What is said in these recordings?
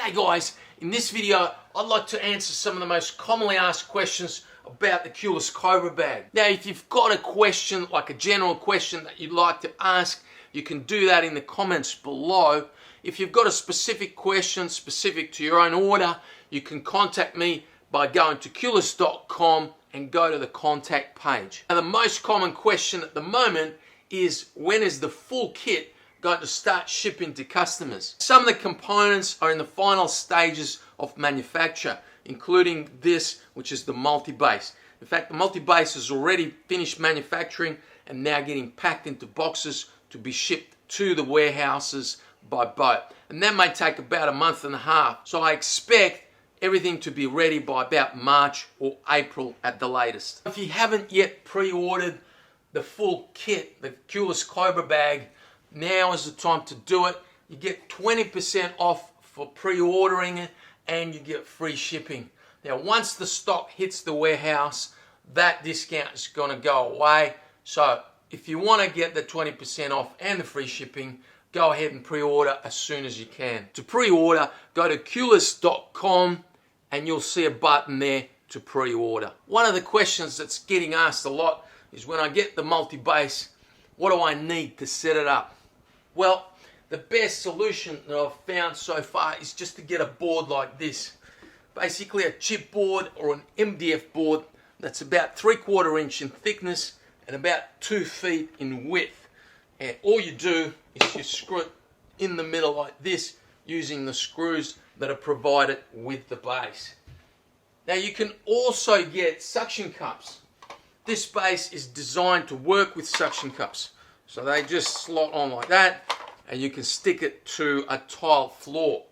Hey guys, in this video I'd like to answer some of the most commonly asked questions about the Kewlus Cobra Bag. Now if you've got a question, like a general question that you'd like to ask, you can do that in the comments below. If you've got a specific question specific to your own order, you can contact me by going to kewlus.com and go to the contact page. Now the most common question at the moment is, when is the full kit going to start shipping to customers? Some of the components are in the final stages of manufacture, including this, which is the multi-base. In fact, the multi-base is already finished manufacturing and now getting packed into boxes to be shipped to the warehouses by boat. And that may take about a month and a half. So I expect everything to be ready by about March or April at the latest. If you haven't yet pre-ordered the full kit, the Kewlus Cobra Bag, now is the time to do it. You get 20% off for pre-ordering it and you get free shipping. Now once the stock hits the warehouse, that discount is going to go away. So if you want to get the 20% off and the free shipping, go ahead and pre-order as soon as you can. To pre-order, go to kewlus.com and you'll see a button there to pre-order. One of the questions that's getting asked a lot is, when I get the multi-base, what do I need to set it up? Well, the best solution that I've found so far is just to get a board like this. Basically a chipboard or an MDF board that's about 3/4 inch in thickness and about 2 feet in width. And all you do is you screw it in the middle like this using the screws that are provided with the base. Now you can also get suction cups. This base is designed to work with suction cups. So they just slot on like that and you can stick it to a tile floor.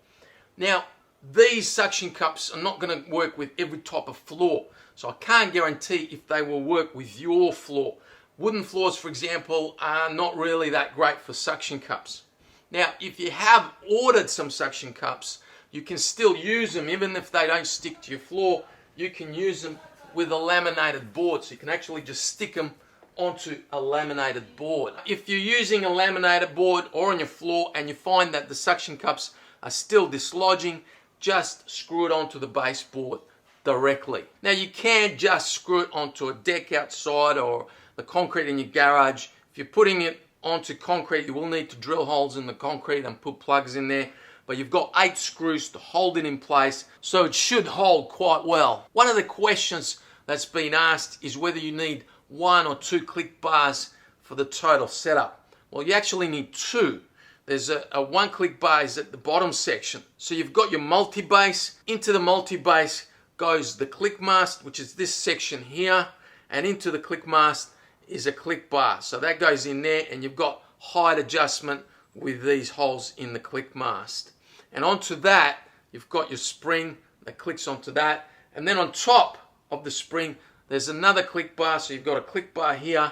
Now these suction cups are not going to work with every type of floor. So I can't guarantee if they will work with your floor. Wooden floors, for example, are not really that great for suction cups. Now if you have ordered some suction cups, you can still use them even if they don't stick to your floor. You can use them with a laminated board, so you can actually just stick them onto a laminated board. If you're using a laminated board or on your floor and you find that the suction cups are still dislodging, just screw it onto the baseboard directly. Now you can just screw it onto a deck outside or the concrete in your garage. If you're putting it onto concrete, you will need to drill holes in the concrete and put plugs in there, but you've got 8 screws to hold it in place, so it should hold quite well. One of the questions that's been asked is whether you need 1 or 2 click bars for the total setup. Well, you actually need 2. There's a 1 click bar is at the bottom section. So you've got your multi-base. Into the multi-base goes the click mast, which is this section here, and into the click mast is a click bar. So that goes in there, and you've got height adjustment with these holes in the click mast. And onto that, you've got your spring that clicks onto that, and then on top of the spring there's another click bar. So you've got a click bar here,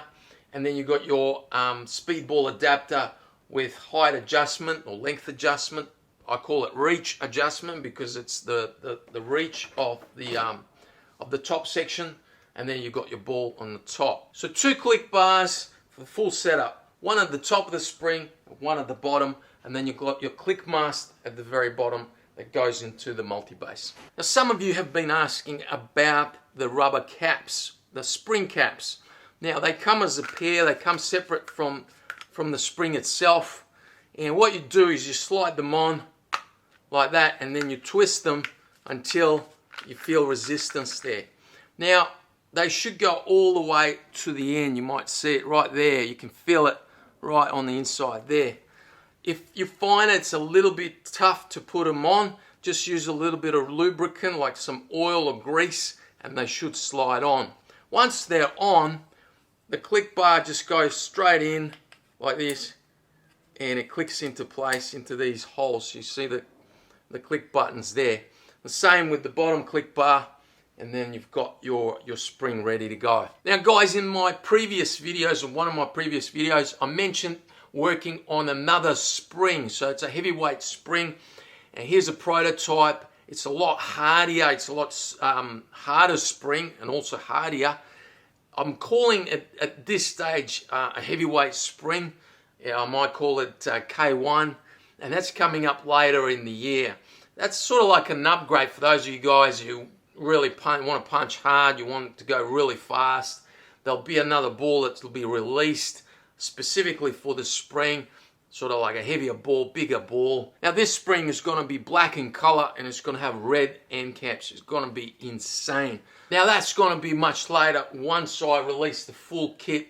and then you've got your speedball adapter with height adjustment or length adjustment. I call it reach adjustment because it's the reach of the top section, and then you've got your ball on the top. So 2 click bars for the full setup. 1 at the top of the spring, 1 at the bottom, and then you've got your click mast at the very bottom that goes into the multi-base. Now some of you have been asking about the rubber caps, the spring caps. Now they come as a pair, they come separate from the spring itself, and what you do is you slide them on like that, and then you twist them until you feel resistance there. Now they should go all the way to the end. You might see it right there, you can feel it right on the inside there. If you find it's a little bit tough to put them on, just use a little bit of lubricant like some oil or grease and they should slide on. Once they're on, the click bar just goes straight in like this and it clicks into place into these holes. You see the click buttons there. The same with the bottom click bar, and then you've got your spring ready to go. Now guys, in my previous videos, or one of my previous videos, I mentioned working on another spring. So it's a heavyweight spring, and here's a prototype. It's a lot hardier, it's a lot harder spring and also hardier. I'm calling it at this stage a heavyweight spring. I might call it K1, and that's coming up later in the year. That's sort of like an upgrade for those of you guys who really want to punch hard, you want it to go really fast. There'll be another ball that will be released specifically for the spring, sort of like a heavier ball, bigger ball. Now this spring is going to be black in color and it's going to have red end caps. It's going to be insane. Now that's going to be much later once I release the full kit.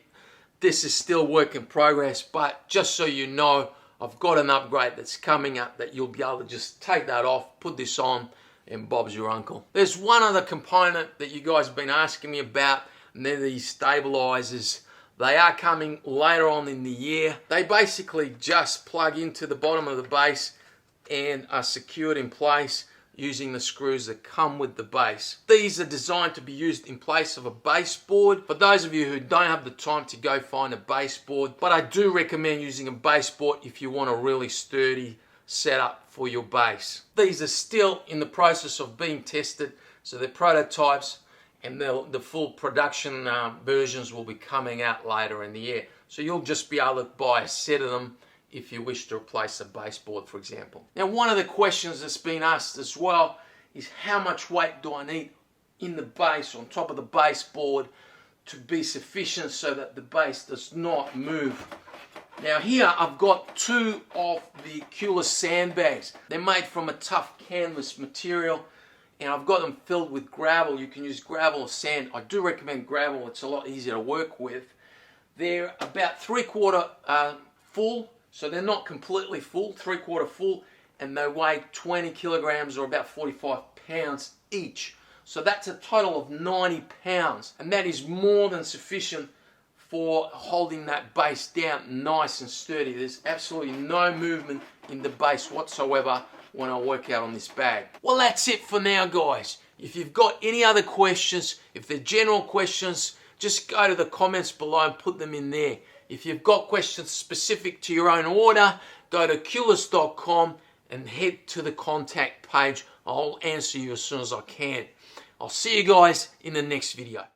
This is still work in progress, but just so you know, I've got an upgrade that's coming up that you'll be able to just take that off, put this on, and Bob's your uncle. There's one other component that you guys have been asking me about, and they're these stabilizers. They are coming later on in the year. They basically just plug into the bottom of the base and are secured in place using the screws that come with the base. These are designed to be used in place of a baseboard. For those of you who don't have the time to go find a baseboard, but I do recommend using a baseboard if you want a really sturdy setup for your base. These are still in the process of being tested, so they're prototypes, and the full production versions will be coming out later in the year. So you'll just be able to buy a set of them if you wish to replace a baseboard, for example. Now, one of the questions that's been asked as well is how much weight do I need in the base, on top of the baseboard, to be sufficient so that the base does not move. Now here I've got two of the Kewlus sandbags. They're made from a tough canvas material, and I've got them filled with gravel. You can use gravel or sand. I do recommend gravel. It's a lot easier to work with. They're about 3/4 full, so they're not completely full, 3/4 full, and they weigh 20 kilograms or about 45 pounds each. So that's a total of 90 pounds, and that is more than sufficient for holding that base down nice and sturdy. There's absolutely no movement in the base whatsoever when I work out on this bag. Well, that's it for now, guys. If you've got any other questions, if they're general questions, just go to the comments below and put them in there. If you've got questions specific to your own order, go to kewlus.com and head to the contact page. I'll answer you as soon as I can. I'll see you guys in the next video.